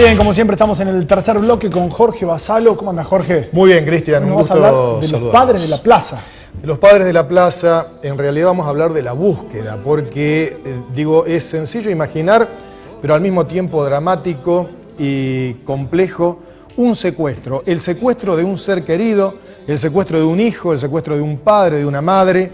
Bien, como siempre estamos en el tercer bloque con Jorge Vassallo. ¿Cómo anda, Jorge? Muy bien, Cristian, un gusto saludarnos. De los padres de la plaza. De los padres de la plaza, en realidad vamos a hablar de la búsqueda, porque, es sencillo imaginar, pero al mismo tiempo dramático y complejo, un secuestro. El secuestro de un ser querido, el secuestro de un hijo, el secuestro de un padre, de una madre,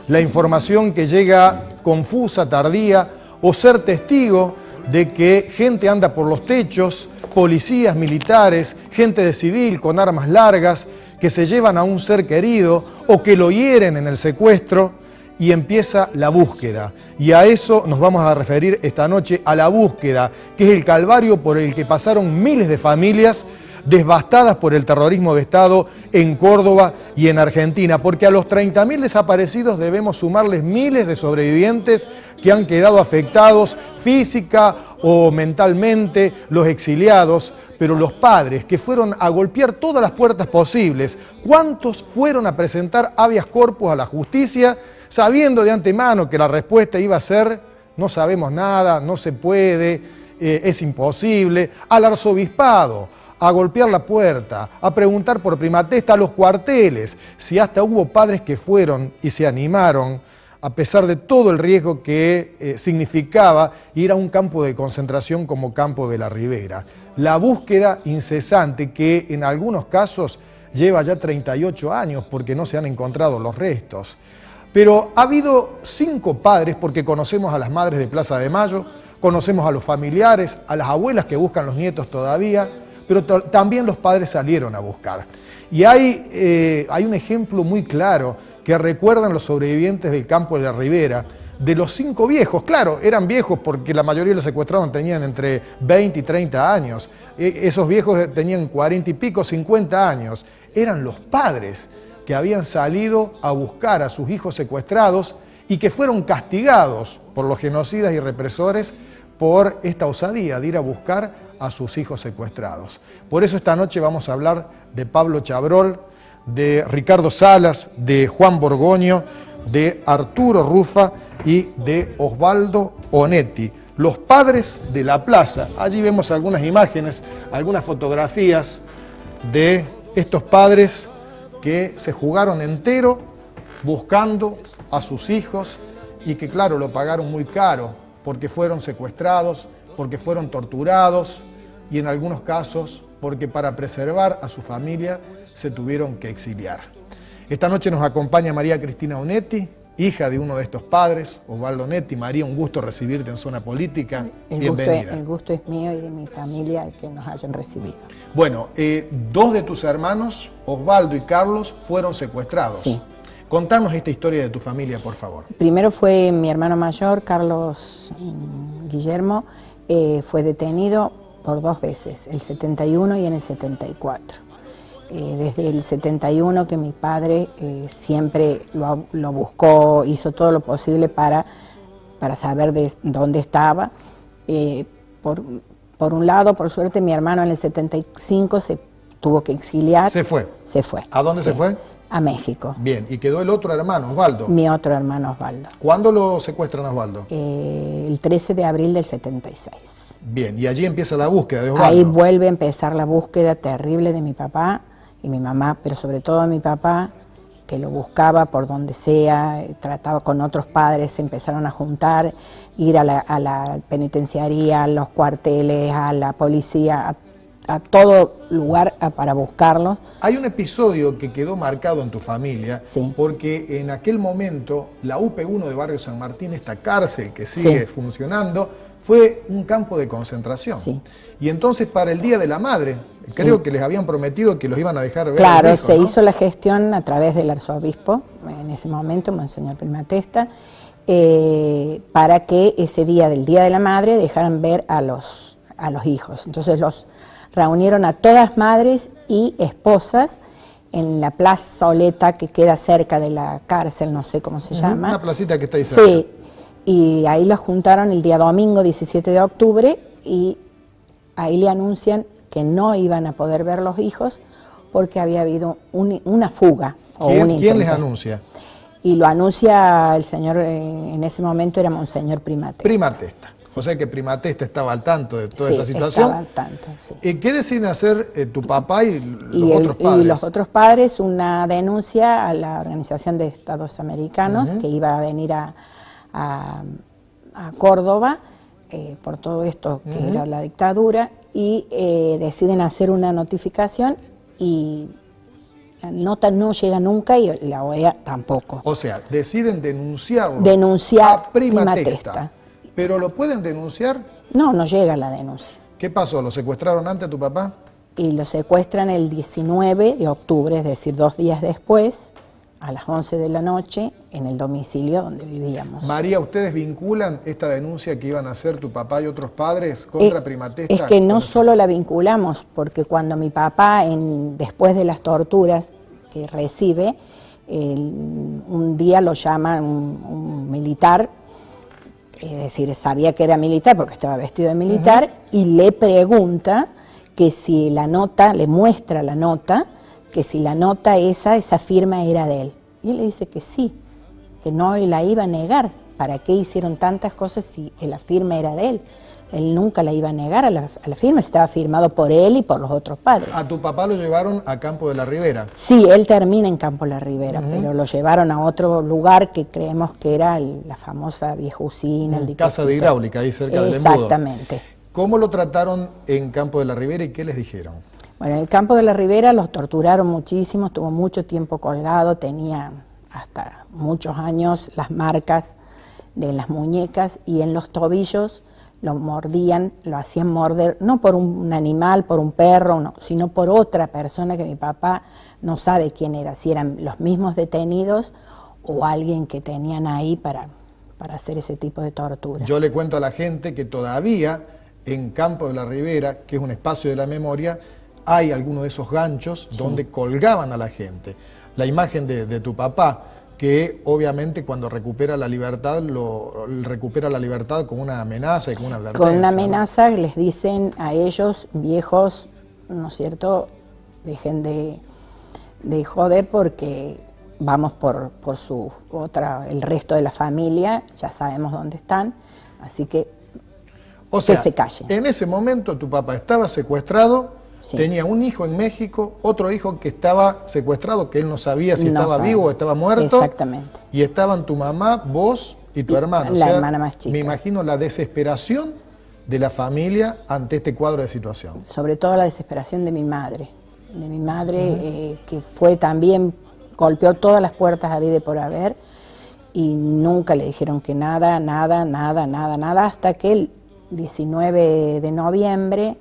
la información que llega confusa, tardía, o ser testigo de que gente anda por los techos, policías, militares, gente de civil con armas largas, que se llevan a un ser querido o que lo hieren en el secuestro, y empieza la búsqueda. Y a eso nos vamos a referir esta noche, a la búsqueda, que es el calvario por el que pasaron miles de familias devastadas por el terrorismo de Estado en Córdoba y en Argentina, porque a los 30.000 desaparecidos debemos sumarles miles de sobrevivientes que han quedado afectados física o mentalmente, los exiliados, pero los padres que fueron a golpear todas las puertas posibles. ¿Cuántos fueron a presentar habeas corpus a la justicia sabiendo de antemano que la respuesta iba a ser no sabemos nada, no se puede, es imposible? Al arzobispado, a golpear la puerta, a preguntar por prima testa a los cuarteles, si hasta hubo padres que fueron y se animaron, a pesar de todo el riesgo que significaba ir a un campo de concentración como Campo de la Ribera. La búsqueda incesante que en algunos casos lleva ya 38 años porque no se han encontrado los restos. Pero ha habido 5 padres, porque conocemos a las madres de Plaza de Mayo, conocemos a los familiares, a las abuelas que buscan los nietos todavía, pero también los padres salieron a buscar. Y hay un ejemplo muy claro que recuerdan los sobrevivientes del Campo de la Ribera, de los 5 viejos. Claro, eran viejos porque la mayoría de los secuestrados tenían entre 20 y 30 años. Esos viejos tenían 40 y pico, 50 años. Eran los padres que habían salido a buscar a sus hijos secuestrados y que fueron castigados por los genocidas y represores por esta osadía de ir a buscar a sus hijos secuestrados. Por eso esta noche vamos a hablar de Pablo Chabrol, de Ricardo Salas, de Juan Borgoño, de Arturo Rufa y de Osvaldo Onetti, los padres de la plaza. Allí vemos algunas imágenes, algunas fotografías de estos padres que se jugaron entero buscando a sus hijos y que, claro, lo pagaron muy caro porque fueron secuestrados, porque fueron torturados y en algunos casos porque para preservar a su familia se tuvieron que exiliar. Esta noche nos acompaña María Cristina Onetti, hija de uno de estos padres, Osvaldo Onetti. María, un gusto recibirte en Zona Política. Bienvenida. El gusto es mío y de mi familia que nos hayan recibido. Bueno, 2 de tus hermanos, Osvaldo y Carlos, fueron secuestrados. Sí. Contanos esta historia de tu familia, por favor. Primero fue mi hermano mayor, Carlos Guillermo, fue detenido por 2 veces, el 71 y en el 74. Desde el 71 que mi padre siempre lo buscó, hizo todo lo posible para saber de dónde estaba. Por un lado, por suerte, mi hermano en el 75 se tuvo que exiliar. ¿Se fue? Se fue. ¿A dónde se fue? A México. Bien, y quedó el otro hermano, Osvaldo. Mi otro hermano Osvaldo. ¿Cuándo lo secuestran a Osvaldo? El 13 de abril del 76. Bien, y allí empieza la búsqueda de Osvaldo. Ahí vuelve a empezar la búsqueda terrible de mi papá y mi mamá, pero sobre todo de mi papá, que lo buscaba por donde sea, trataba con otros padres, se empezaron a juntar, ir a la penitenciaría, a los cuarteles, a la policía, a todo lugar para buscarlos. Hay un episodio que quedó marcado en tu familia, sí, porque en aquel momento la UP1 de Barrio San Martín, esta cárcel que sigue funcionando, fue un campo de concentración. Sí. Y entonces para el Día de la Madre, creo que les habían prometido que los iban a dejar ver. Claro, hijos, se ¿no? hizo la gestión a través del arzobispo, en ese momento, Monseñor Primatesta, para que ese día del Día de la Madre dejaran ver a los hijos. Entonces los reunieron a todas madres y esposas en la plazoleta que queda cerca de la cárcel, no sé cómo se llama. Una placita que está ahí cerca. Sí, y ahí los juntaron el día domingo 17 de octubre y ahí le anuncian que no iban a poder ver los hijos porque había habido una fuga. ¿Quién les anuncia? Y lo anuncia el señor, en ese momento era Monseñor Primatesta. Primatesta. O sea que Primatesta estaba al tanto de toda Sí, esa situación. estaba al tanto, sí. ¿Qué deciden hacer tu papá y los otros padres? Y los otros padres, una denuncia a la Organización de Estados Americanos, que iba a venir a Córdoba por todo esto que era la dictadura, y deciden hacer una notificación y la nota no llega nunca y la OEA tampoco. O sea, deciden denunciar Denunciar a Primatesta. Primatesta. ¿Pero lo pueden denunciar? No, no llega la denuncia. ¿Qué pasó? ¿Lo secuestraron antes a tu papá? Y lo secuestran el 19 de octubre, es decir, 2 días después, a las 11 de la noche, en el domicilio donde vivíamos. María, ¿ustedes vinculan esta denuncia que iban a hacer tu papá y otros padres contra Primatesta? Es que no solo la vinculamos, porque cuando mi papá, después de las torturas que recibe, un día lo llama un militar, es decir, sabía que era militar porque estaba vestido de militar, y le pregunta que si la nota, le muestra la nota, que si la nota esa firma era de él. Y él le dice que sí, que no la iba a negar. ¿Para qué hicieron tantas cosas si la firma era de él? Él nunca la iba a negar a la firma, estaba firmado por él y por los otros padres. ¿A tu papá lo llevaron a Campo de la Ribera? Sí, él termina en Campo de la Ribera, pero lo llevaron a otro lugar que creemos que era la famosa vieja usina. Casa de hidráulica, ahí cerca del embudo. Exactamente. ¿Cómo lo trataron en Campo de la Ribera y qué les dijeron? Bueno, en el Campo de la Ribera los torturaron muchísimo, estuvo mucho tiempo colgado, tenía hasta muchos años las marcas de las muñecas, y en los tobillos lo mordían, lo hacían morder, no por un animal, por un perro, no, sino por otra persona que mi papá no sabe quién era, si eran los mismos detenidos o alguien que tenían ahí para hacer ese tipo de tortura. Yo le cuento a la gente que todavía en Campo de la Ribera, que es un espacio de la memoria, hay algunos de esos ganchos donde colgaban a la gente. La imagen de tu papá, que obviamente cuando recupera la libertad, recupera la libertad con una amenaza y con una advertencia. Con una amenaza, ¿no? Les dicen a ellos, viejos, ¿no es cierto?, dejen de joder porque vamos por el resto de la familia, ya sabemos dónde están, así que o sea, se callen. En ese momento tu papá estaba secuestrado, sí. Tenía un hijo en México, otro hijo que estaba secuestrado, que él no sabía si estaba vivo o estaba muerto. Exactamente. Y estaban tu mamá, vos y tu hermano. La hermana más chica. Me imagino la desesperación de la familia ante este cuadro de situación. Sobre todo la desesperación de mi madre. Que fue también, golpeó todas las puertas habidas y por haber, y nunca le dijeron que nada, hasta que el 19 de noviembre,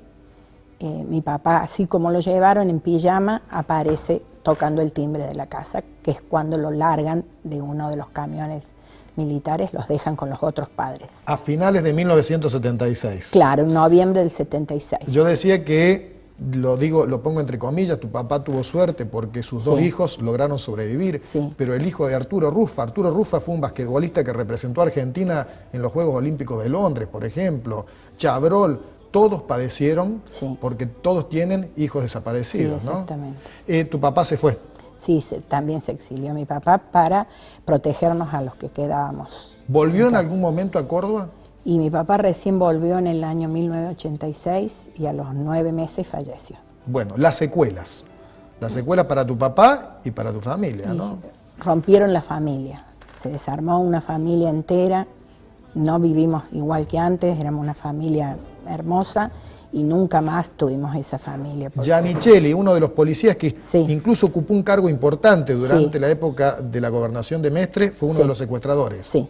mi papá, así como lo llevaron en pijama, aparece tocando el timbre de la casa, que es cuando lo largan de uno de los camiones militares, los dejan con los otros padres. A finales de 1976. Claro, en noviembre del 76. Yo decía que, lo pongo entre comillas, tu papá tuvo suerte porque sus dos hijos lograron sobrevivir, pero el hijo de Arturo Rufa fue un basquetbolista que representó a Argentina en los Juegos Olímpicos de Londres, por ejemplo, Chabrol, todos padecieron porque todos tienen hijos desaparecidos, sí, exactamente. ¿No? ¿Tu papá se fue? Sí, también se exilió mi papá para protegernos a los que quedábamos. ¿Volvió en algún momento a Córdoba? Y mi papá recién volvió en el año 1986 y a los 9 meses falleció. Bueno, las secuelas para tu papá y para tu familia, ¿no? Rompieron la familia, se desarmó una familia entera, no vivimos igual que antes, éramos una familia hermosa y nunca más tuvimos esa familia. Giannicelli, uno de los policías que incluso ocupó un cargo importante durante la época de la gobernación de Mestre, fue uno de los secuestradores. Sí.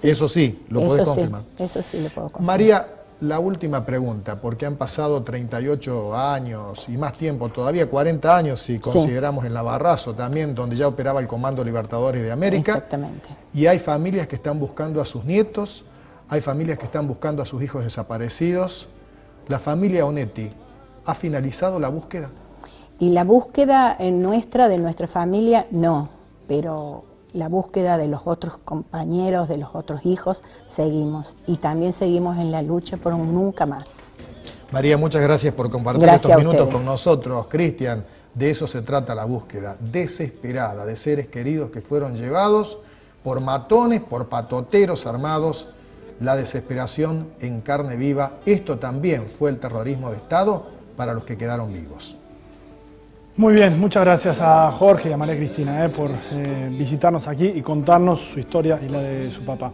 Eso sí, lo podés confirmar. Eso sí lo puedo confirmar. María, la última pregunta, porque han pasado 38 años y más tiempo, todavía 40 años si consideramos el Navarrazo también, donde ya operaba el Comando Libertadores de América. Exactamente. Y hay familias que están buscando a sus nietos, hay familias que están buscando a sus hijos desaparecidos. ¿La familia Onetti ha finalizado la búsqueda? Y la búsqueda de nuestra familia, no, pero la búsqueda de los otros compañeros, de los otros hijos, seguimos. Y también seguimos en la lucha por un nunca más. María, muchas gracias por compartir estos minutos con nosotros. Cristian, de eso se trata la búsqueda desesperada de seres queridos que fueron llevados por matones, por patoteros armados la desesperación en carne viva. Esto también fue el terrorismo de Estado para los que quedaron vivos. Muy bien, muchas gracias a Jorge y a María Cristina por visitarnos aquí y contarnos su historia y la de su papá.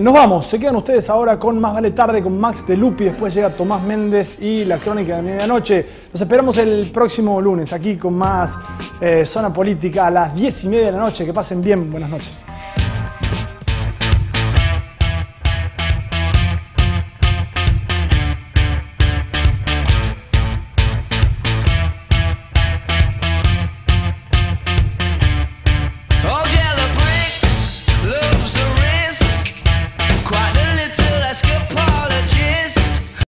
Nos vamos, se quedan ustedes ahora con Más Vale Tarde con Max de Lupi, después llega Tomás Méndez y la Crónica de Medianoche. Los esperamos el próximo lunes aquí con más Zona Política a las 10:30 de la noche. Que pasen bien, buenas noches.